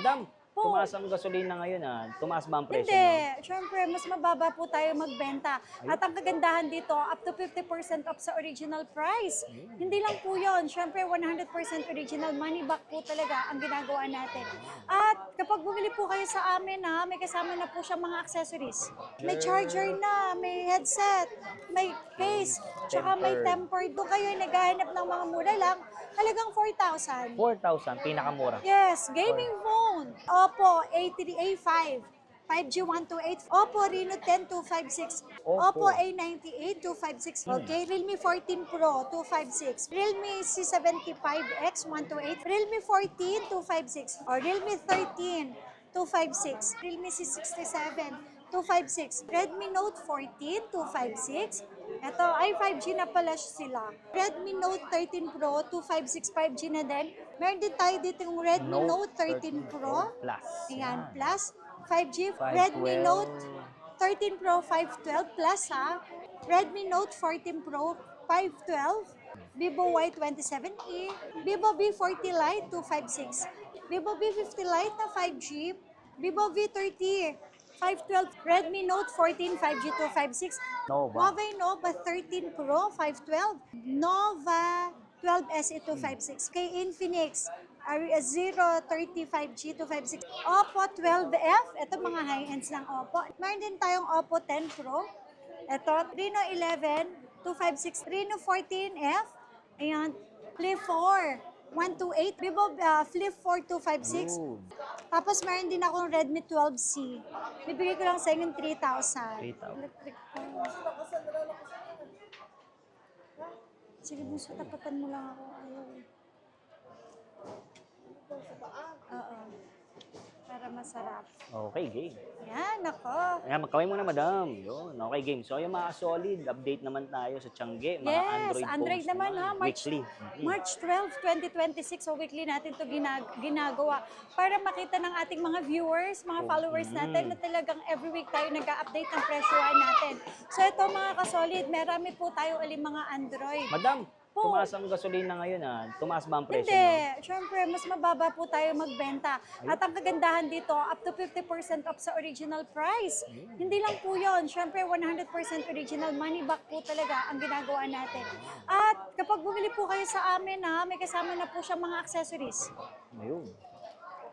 Madam, Po. tumaas ang gasolina ngayon Tumaas ba ang presyo Hindi. niyo? Siyempre, mas mababa po tayo magbenta. At ang kagandahan dito, up to 50% off sa original price. Hindi lang po yun. Siyempre, 100% original money back po talaga ang ginagawa natin. At kapag bumili po kayo sa amin, may kasama na po siya mga accessories. May charger na, may headset, may case, tsaka may tempered. Kung kayo naghahanap ng mga mura lang, halagang 4,000. 4,000, pinakamura. Yes, gaming phone. Oppo A3A5, 5G 128. Oppo Reno 10 256. Oppo A98 256. Okay, Realme 14 Pro 256. Realme C75X 128. Realme 14 256. Or Realme 13 256. Realme C67 256. Redmi Note 14 256. Ito ay 5G na pala sila. Redmi Note 13 Pro 256 5G na din. Meron din tayo dito yung Redmi Note 13 Pro. Plus. Ayan, plus 5G. 512. Redmi Note 13 Pro 512 plus Redmi Note 14 Pro 512. Vivo Y27e. Vivo V40 Lite 256. Vivo V50 Lite na 5G. Vivo V30 512, Redmi Note 14 5G 256, Huawei Nova 13 Pro 512, Nova 12 SE 256, kay Infinix 030 5G 256, Oppo 12F, ito mga high-ends ng Oppo. Mayroon din tayong Oppo 10 Pro, ito Reno 11 256, Reno 14F, ayan, Flip 4 128, Vivo Flip 4 256. Tapos meron din akong Redmi 12C. Bibigay ko lang sa inyo 3,000. 3,000. Electric phone. Sige, buso, tapatan mo lang ako. Ayaw. Oo. Para masarap. Okay, game. Yan, ako. Ayan, magkaway muna, madam. Yun, okay, game. So, yung mga solid, update naman tayo sa Tiangge. Mga Yes, Android phones naman weekly. March 12, 2026. So weekly natin to ginagawa para makita ng ating mga viewers, mga followers natin na talagang every week tayo nag-update ng presyohan natin. So ito mga kasolid, marami po tayo ulit mga Android. Madam, Po. tumaas ang gasolina ngayon Tumaas ba ang presyo Hindi. niyo? Siyempre, mas mababa po tayo magbenta. At ang kagandahan dito, up to 50% off sa original price. Hindi lang po yun. Siyempre, 100% original money back po talaga ang ginagawa natin. At kapag bumili po kayo sa amin, may kasama na po siya mga accessories. Ayun.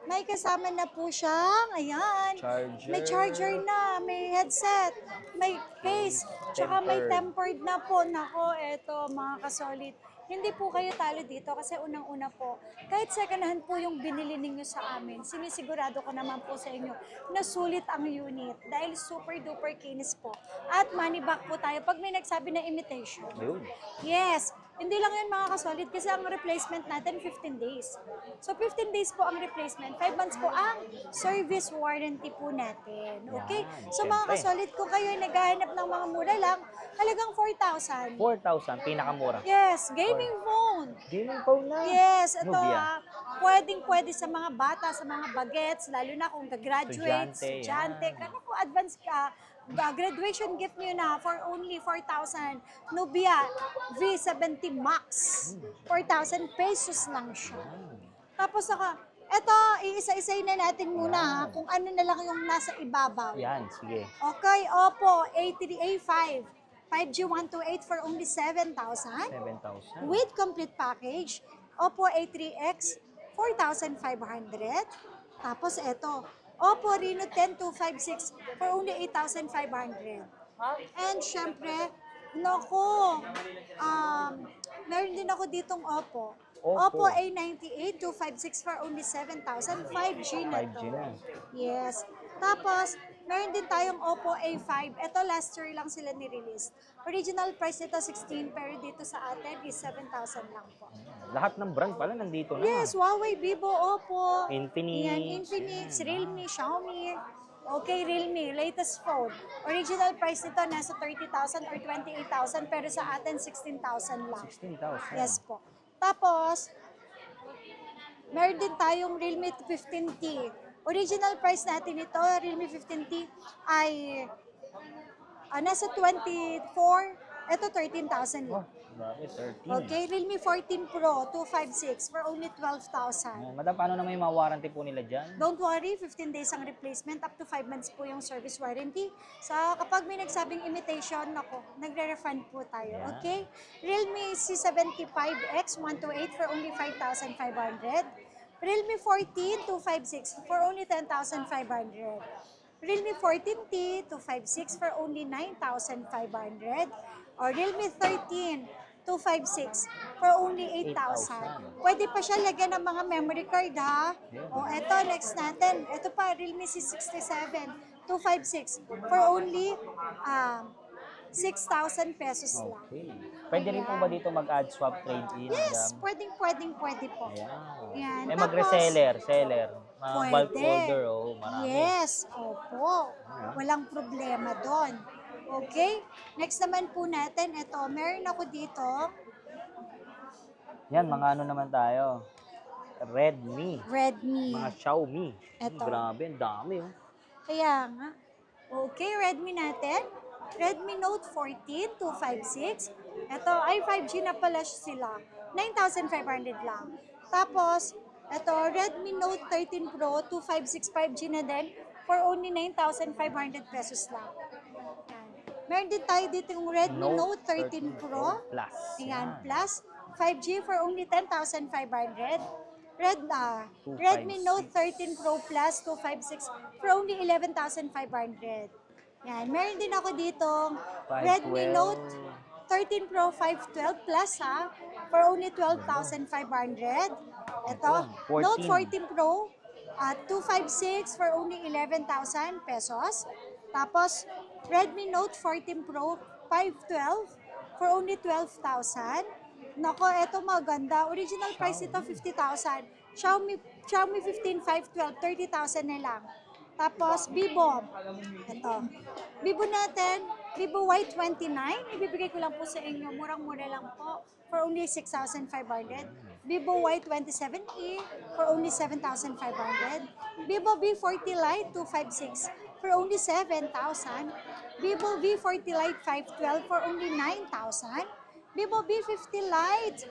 May kasama na po siyang, ayan, Charger. may charger na, may headset, may case, tsaka may tempered na po. Nako, eto mga kasolid. Hindi po kayo talo dito kasi unang-una po, kahit second hand po yung binili ninyo sa amin, sinisigurado ko naman po sa inyo na sulit ang unit dahil super duper kinis po. At money back po tayo pag may nagsabi na imitation. Ayun. Yes. Hindi lang yan mga kasolid kasi ang replacement natin 15 days. So 15 days po ang replacement, 5 months po ang service warranty po natin. Okay? So mga syempre. kasolid, kung kayo ay naghahanap ng mga mura lang, halagang 4,000. 4,000, pinakamura. Yes, gaming phone. Gaming phone na. Yes, ito Nubia. pwedeng-pwede sa mga bata, sa mga bagets, lalo na kung gagraduate, Estudyante, estudyante, kung advance ka, graduation gift nyo na for only 4,000. Nubia V70 Max. 4,000 pesos lang siya. Tapos eto, iisa-isay na natin muna kung ano na lang yung nasa ibabaw. Yan, sige. Okay, Oppo A3A5. 5G 128 for only 7,000. 7,000. With complete package, Oppo A3X, 4,500. Tapos eto, Oppo Reno 10 256 for only 8,500. And syempre, naku, meron din ako ditong Oppo. Oppo A98 256 for only 7,000. 5G na 5G to. na. Yes. Tapos, meron din tayong Oppo A5. Ito last year lang sila ni-release. Original price nito 16 pero dito sa atin is 7,000 lang po. Lahat ng brand pala nandito na. Yes, Huawei, Vivo, Oppo, Infinix. yan, Infinix, Realme, Xiaomi. Okay, Realme, latest phone. Original price nito nasa 30,000 or 28,000 pero sa atin 16,000 lang. 16,000. Yes po. Tapos, meron din tayong Realme 15T. Original price natin ito, Realme 15T, ay nasa 24, ito 13,000 lang. Grabe, 13. Okay, Realme 14 Pro 256 for only 12,000. Ayan. Madam, paano naman yung mga warranty po nila dyan? Don't worry, 15 days ang replacement, up to 5 months po yung service warranty. So kapag may nagsabing imitation, nako, nagre-refund po tayo, Yeah. okay? Realme C75X 128 for only 5,500. Realme 14 256 for only 10,500. Realme 14T 256 for only 9,500. Or Realme 13 256 for only 8,000. Pwede pa siya lagyan ng mga memory card, ha? Yeah. O eto, next natin. Ito pa, Realme C67 256 for only 6,000 pesos lang. Okay. Pwede rin po ba dito mag-add swap trade-in? Yes, madam? pwede po. Ayan. Yan. Eh, Tapos, mag-reseller, seller. Mga bulk pwede. order, oh, marami. Yes, opo. Walang problema doon. Okay? Next naman po natin, ito, meron ako dito. Yan, mga ano naman tayo. Redmi. Redmi. Mga Xiaomi. Eto. Grabe, ang dami, oh. Kaya nga. Okay, Redmi natin. Redmi Note 14 256. Ito, ay 5G na pala sila. 9,500 lang. Tapos, ito, Redmi Note 13 Pro 256 5G na din for only 9,500 pesos lang. Yan. Meron din tayo dito yung Redmi Note 13 Pro. Plus. Ayan, plus 5G for only 10,500. Redmi Note 13 Pro Plus 256 for only 11,500. Yan, meron din ako ditong Redmi 512. Note 13 Pro 512 Plus, ha, for only 12,500. Ito, 14. Note 14 Pro 256 for only 11,000 pesos. Tapos, Redmi Note 14 Pro 512 for only 12,000. Nako, eto maganda. Original price ito 50,000. Xiaomi 15 512 30,000 na lang. Tapos Vivo. Ito. Vivo natin, Vivo Y29, ibibigay ko lang po sa inyo, murang-mura lang po for only 6,500. Vivo Y27e for only 7,500. Vivo V40 Lite 256 for only 7,000. Vivo V40 Lite 512 for only 9,000. Vivo V50 Lite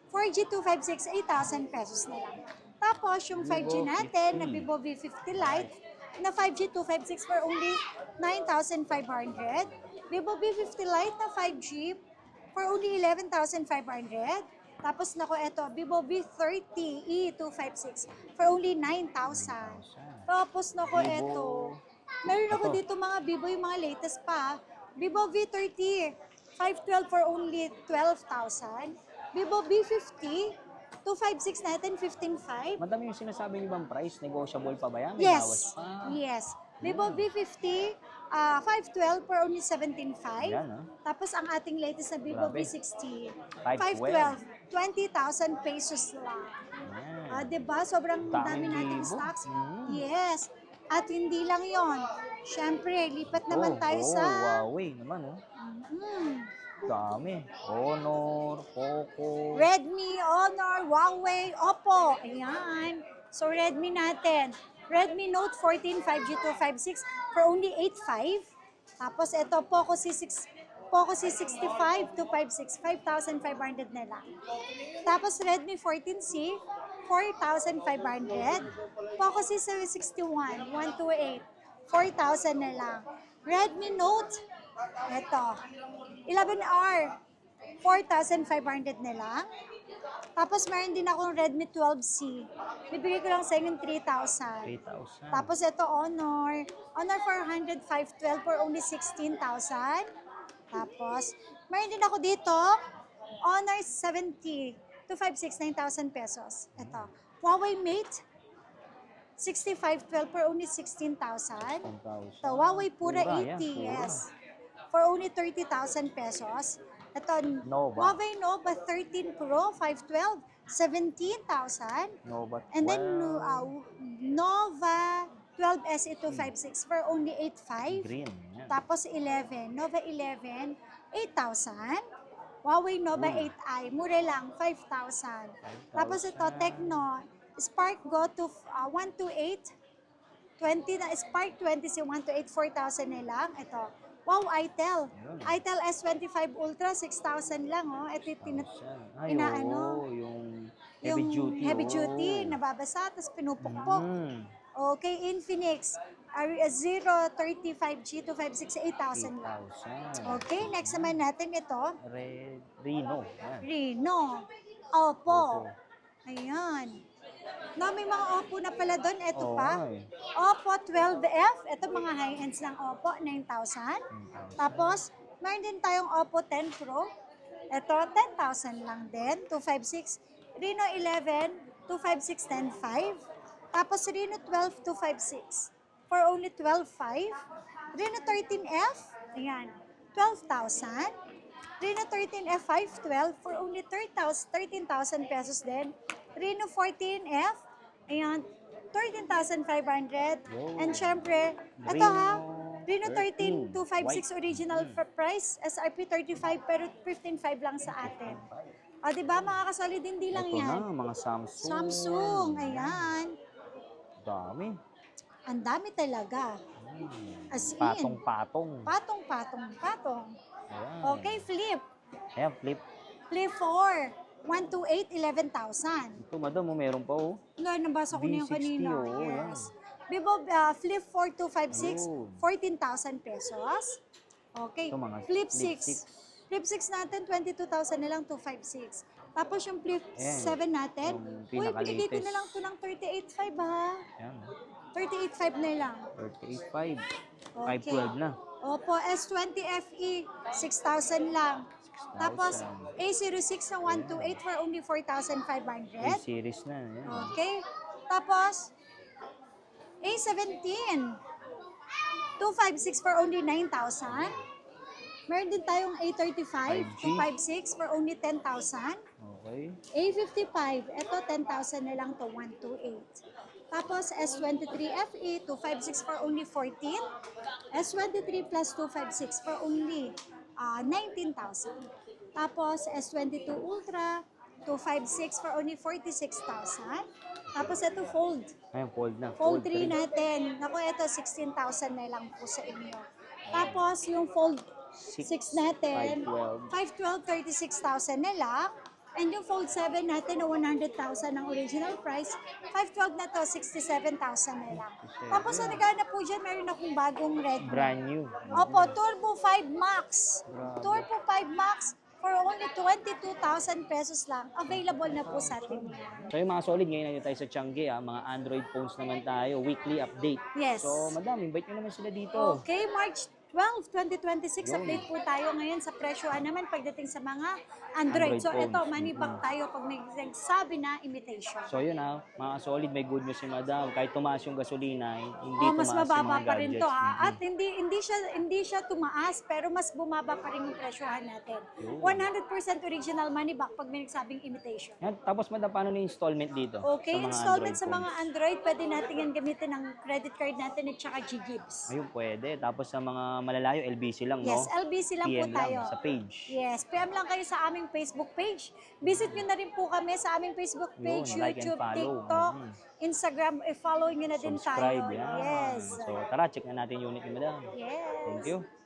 4G 256, 8,000 pesos na lang. Tapos, yung 5G natin na Vivo V50 Lite na 5G 256 for only 9,500. Vivo V50 Lite na 5G for only 11,500. Tapos, nako, eto, Vivo V30e 256 for only 9,000. Tapos, nako, eto, meron ako dito mga Vivo, yung mga latest pa. Vivo V30 512 for only 12,000. Vivo V50 256 natin, 15,500. Madami yung sinasabi niyo bang price? Negotiable pa ba yan? May bawas Yes. pa. Yes. Vivo V50 512 for only 17,500. Yan, ah. Tapos ang ating latest na Vivo Grabe. V60 512. 512, 20,000 pesos lang. Yan. Diba? Sobrang dami Daming nating Vivo. stocks. Mm. Yes. At hindi lang yon. Siyempre, lipat naman tayo sa... Huawei naman, oh. Mm, Dami. Honor, Poco. Redmi, Honor, Huawei, Oppo. Ayan. So, Redmi natin. Redmi Note 14 5G 256 for only 8,500. Tapos, ito, Poco C65 256, 5,500 na lang. Tapos, Redmi 14C, 4,500. Poco C61 128, 4,000 na lang. Redmi Note, ito, 11R, 4,500 na lang. Tapos meron din akong Redmi 12C. Bibigay ko lang sa inyo 3,000. 3,000. Tapos ito Honor. Honor 400 512 for only 16,000. Tapos meron din ako dito Honor 70 256, 9,000 pesos. Ito. Huawei Mate 6512 for only 16,000. 10,000. Ito, Huawei Pura Mura, yan, 80, pura. yes. For only 30,000 pesos. Ito, Nova. Huawei Nova 13 Pro 512, 17,000. Nova 12. And then Nova 12 SE 256 for only 8,500. Green. Yan. Tapos 11, Nova 11, 8,000. Huawei Nova 8i, mura lang, 5,000. Tapos ito, Tecno, Spark Go to 128, 20 na Spark 20 si 128, 4,000 na lang. Ito, Wow, ITEL. Yun. ITEL S25 Ultra, 6,000 lang, oh. Ito yung Ay, inaano, oo, yung yung heavy duty. heavy oo. duty, nababasa, tapos pinupukpok. Mm, Okay, Infinix, 035G 256, 8,000 lang. 8,000. Okay, next naman natin ito, Reno. Yan. Reno. Oppo. Oppo. Ayan. No, may mga Oppo na pala doon. Ito Oo, pa. eh. Oppo 12F. Ito mga high-ends ng Oppo, 9,000. Tapos, meron din tayong Oppo 10 Pro. Ito, 10,000 lang din. 256. Reno 11, 256, 10,500. Tapos, Reno 12, 256. For only 12,500. Reno 13F. Ayan. 12,000. Reno 13F 512 for only 13,000 pesos din. Reno 14F, ayan, 13,500. Yo. And syempre, ito Reno ha, Reno 13 13, 256 original price, SRP 35 pero 15,500 lang sa atin. O, di ba mga kasolid, hindi lang Ito yan. na, mga Samsung. Samsung, ayan. Dami. Ang dami talaga. As in, Patong-patong. patong. Ayan. Okay, Flip. Ayan, flip. Flip 4. 128, 11,000. Ito, madam, meron pa, oh. No, nabasa ko na yung V60, kanina. oo, Yes. Vivo Flip 4256, Ayun. 14,000 pesos. Okay. Ito, mga Flip Flip 6. Flip 6 natin, 22,000 na lang, 256. Tapos yung Flip Ayan. 7 natin, Yung uy, binigay ko pinaka-latest. na lang ito ng 38,500 ha. Ayan, 38,500 na lang. 38.5. Okay. 512 na. Opo, S20 FE, 6,000 lang. Tapos, A06 na 128 for only 4,500. A-series na. Ayan. Okay. Tapos, A17. 256 for only 9,000. Meron din tayong A35. 5G. 256 for only 10,000. Okay. A55. Ito, 10,000 na lang to 128. Tapos, S23 FE. 256 for only 14. S23 plus 256 for only 19,000. Tapos, S22 Ultra. 256 for only 46,000. Tapos, ito Fold. Ayan, fold na. Fold 3 natin. Naku, ito 16,000 na lang po sa inyo. Tapos, yung Fold 6 natin, 512, 36,000 na lang. And yung Fold 7 natin na 100,000 ang original price, 512 na to, 67,000 na lang. Tapos, sa nagana po dyan, meron akong bagong Redmi. Brand new. Opo, Turbo 5 Max. Grabe. Turbo 5 Max for only 22,000 pesos lang. Available na po sa atin yan. So yung mga solid, ngayon nandito tayo sa Tiangge, mga Android phones naman tayo, weekly update. Yes. So madam, invite nyo naman sila dito. Okay, March 12, 2026, Yun. update po tayo ngayon sa presyohan naman pagdating sa mga Android. Android So ito, phones. manibak tayo pag may nagsabi na imitation. So yun mga solid, may good news si madam. Kahit tumaas yung gasolina, hindi Oh, mas tumaas yung mababa mga pa rin gadgets. to ha. At hindi siya tumaas, pero mas bumaba pa rin yung presyohan natin. Yun. 100% original money back pag may nagsabing imitation. Yan, tapos madam, paano na yung installment dito? Okay, Sa mga installment Android sa mga phones? Android, pwede natin yan gamitin ng credit card natin at saka G-Gibbs. Ayun, pwede. Tapos sa mga malalayo, LBC lang, Yes, no? LBC lang po PM tayo. sa page. Yes, PM lang kayo sa aming Facebook page. Visit nyo na rin po kami sa aming Facebook page, Yun, like and YouTube, follow. TikTok, Instagram. I-follow nyo na din tayo. Subscribe, yan. Yes. So tara, check na natin yung unit ni madam. Yes. Thank you.